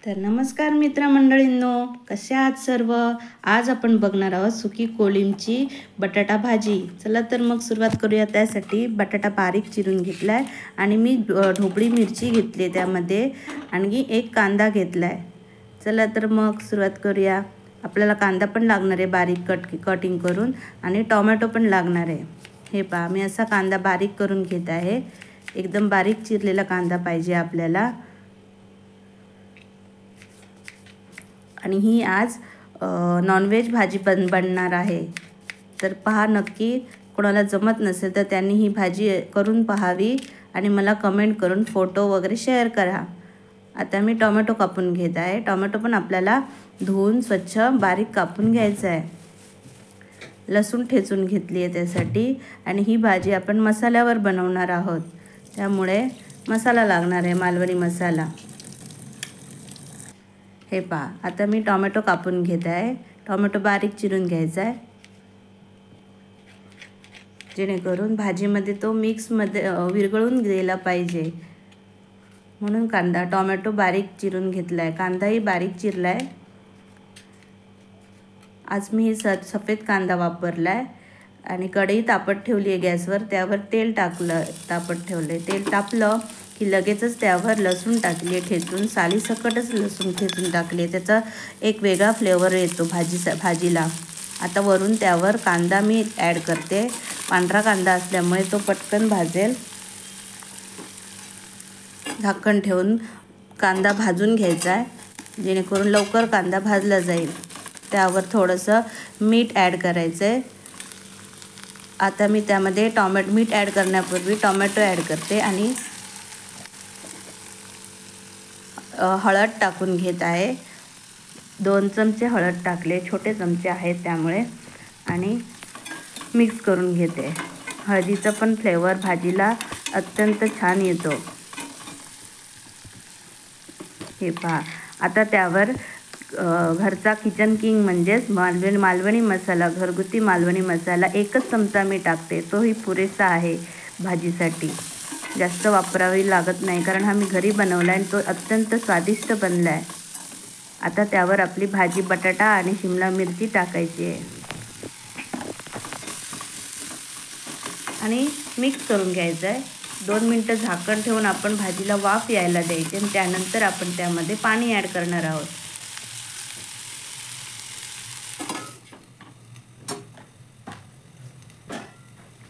तर नमस्कार मित्रमंडळींनो, कसे आहात सर्व? आज आपण बघणार आहोत सुकी कोळंबीची बटाटा भाजी. चला तर मग सुरुवात करूया. त्यासाठी बटाटा बारीक चिरून घेतला आहे आणि मी ढोबळी मिरची घेतली त्यामध्ये आणि एक कांदा घेतला आहे. चला तर मग सुरुवात करूया. आपल्याला कांदा पण लागणार आहे बारीक कटिंग करून आणि टोमॅटो पण लागणार आहे. हे पहा, मी असा कांदा बारीक करून घेत आहे. एकदम बारीक चिरलेला कांदा पाहिजे आपल्याला. आणि ही आज नॉनव्हेज भाजी बनणार आहे. तर पहा, नक्की कोणाला जमत नसेल तर त्यांनी ही भाजी करून पाहावी आणि मला कमेंट करून फोटो वगैरे शेअर करा. आता मी टोमॅटो कापून घेत आहे. टोमॅटो पण आपल्याला धुवून स्वच्छ बारीक कापून घ्यायचं आहे. लसूण ठेचून घेतली आहे त्यासाठी. आणि ही भाजी आपण मसाल्यावर बनवणार आहोत, त्यामुळे मसाला लागणार आहे, मालवणी मसाला. हे पहा, आता मी टोमॅटो कापून घेत आहे. टोमॅटो बारीक चिरून घ्यायचा आहे, जेणेकरून भाजीमध्ये तो मिक्समध्ये विरघळून गेला पाहिजे. म्हणून टोमॅटो बारीक चिरून घेतला आहे. कांदाही बारीक चिरला आहे. आज मी सफेद कांदा वापरला आहे. आणि कढई तापत ठेवली आहे गॅसवर. त्यावर तेल टाकलं, तापत ठेवले. तेल तापलं की लगेचच त्यावर लसूण टाकले ठेचून. सालीसकटच लसूण ठेचून टाकले. त्याचा एक वेगळा फ्लेवर येतो भाजीला. आता वरून त्यावर कांदा मी ॲड करते. पांढरा कांदा असल्यामुळे तो पटकन भाजेल. झाकण ठेवून कांदा भाजून घ्यायचा आहे, जेणेकरून लवकर कांदा भाजला जाईल. त्यावर थोडंसं मीठ ॲड करायचं आहे. आता मी त्यामध्ये मीठ ॲड करण्यापूर्वी टोमॅटो ॲड करते आणि हळद टाकून घेत आहे. 2 चमचे हळद टाकले, छोटे चमचे आहेत त्यामुळे. आणि मिक्स करून घेते. हळदीचा पण फ्लेवर भाजीला अत्यंत छान येतो. हे पहा, आता त्यावर घरचा किचन किंग म्हणजेच मालवणी मसाला, घरगुती मालवणी मसाला 1 चमचा मी टाकते. तोही पुरेसा आहे भाजीसाठी. जास्त वापरावी लागत नाही, कारण हा मी घरी बनवला आहे आणि तो अत्यंत स्वादिष्ट बनला आहे. आता त्यावर आपली भाजी, बटाटा आणि शिमला मिरची टाकायची आहे आणि मिक्स करून घ्यायचं आहे. 2 मिनटं झाकण ठेवून आपण भाजीला वाफ यायला द्यायची आणि त्यानंतर आपण त्यामध्ये पाणी ॲड करणार आहोत.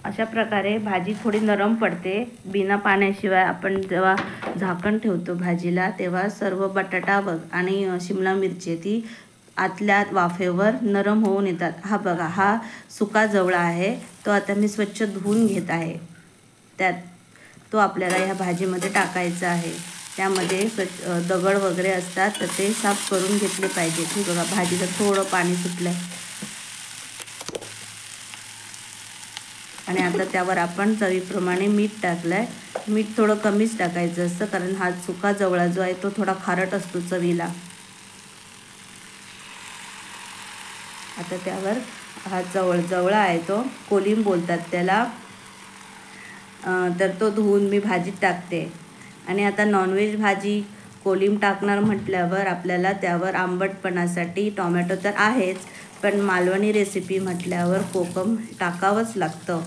अशा प्रकारे भाजी थोडी नरम पडते. बिना पाण्याशिवाय आपण जेव्हा झाकण ठेवतो भाजीला, तेव्हा सर्व बटाटा आणि शिमला मिरची ती आतल्या वाफेवर नरम होऊन येतात. हा बघा, हा सुका जवळा आहे. तो आता मी स्वच्छ धुवून घेत आहे. तो आपल्याला ह्या भाजीमध्ये टाकायचा आहे. त्यामध्ये दगड वगैरे असतात, तर ते साफ करून घेतले पाहिजे. हे बघा, भाजीला थोडं पाणी सुटलं आहे. आणि आता त्यावर आपण चवीप्रमाणे मीठ टाकलं आहे. मीठ थोडं कमीच टाकायचं असतं, कारण हा सुका जवळा जो आहे तो थोडा खारट असतो चवीला. आता त्यावर हा जवळा आहे, तो कोळंबी बोलतात त्याला, तर तो धुवून मी भाजीत टाकते. आणि आता नॉनव्हेज भाजी कोळंबी टाकणार म्हटल्यावर आपल्याला त्यावर आंबटपणासाठी टोमॅटो तर आहेच, पण मालवणी रेसिपी म्हटल्यावर कोकम टाकावंच लागतं,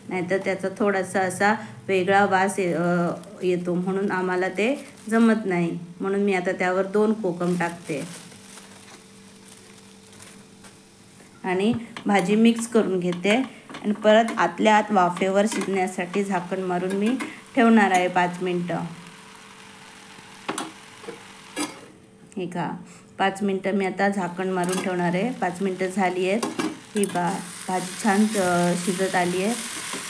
नाहीतर त्याचा थोडासा असा वेगळा वास येतो. म्हणून आम्हाला ते जमत नाही. म्हणून मी आता त्यावर 2 कोकम टाकते आणि भाजी मिक्स करून घेते. आणि परत आतल्या आत वाफेवर शिजण्यासाठी झाकण मारून मी ठेवणार आहे 5 मिनटं. हे का, 5 मिनटं मी आता झाकण मारून ठेवणार आहे. 5 मिनटं झाली आहेत. ही भाजी छान शिजत आली आहे.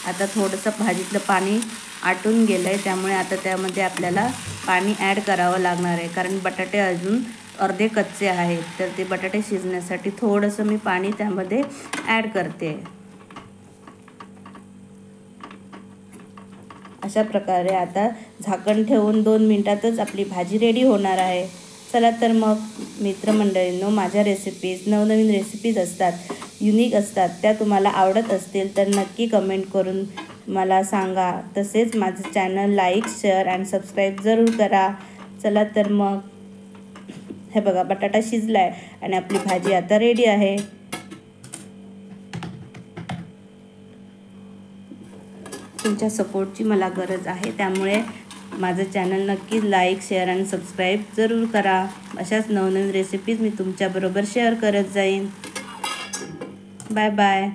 आता थोडंसं भाजीतलं पाणी आटून गेलं आहे, त्यामुळे आता त्यामध्ये आपल्याला पाणी ॲड करावं लागणार आहे, कारण बटाटे अजून अर्धे कच्चे आहेत. तर ते बटाटे शिजण्यासाठी थोडंसं मी पाणी त्यामध्ये ॲड करते. अशा प्रकारे आता झाकण ठेवून 2 मिनटातच आपली भाजी रेडी होणार आहे. चला तर मग मित्रमंडळींनो, माझ्या रेसिपीज नवनवीन रेसिपीज असतात, युनिक असतात. त्या तुम्हाला आवडत असतील तर नक्की कमेंट करून मला सांगा. तसेच माझं चॅनल लाईक, शेअर आणि सबस्क्राईब जरूर करा. चला तर मग हे बघा बटाटा शिजलाय आणि आपली भाजी आता रेडी आहे. तुमच्या सपोर्टची मला गरज आहे, त्यामुळे माझं चॅनल नक्कीच लाईक, शेअर आणि सबस्क्राईब जरूर करा. अशाच नवनवीन रेसिपीज मी तुमच्याबरोबर शेअर करत जाईन. Bye bye.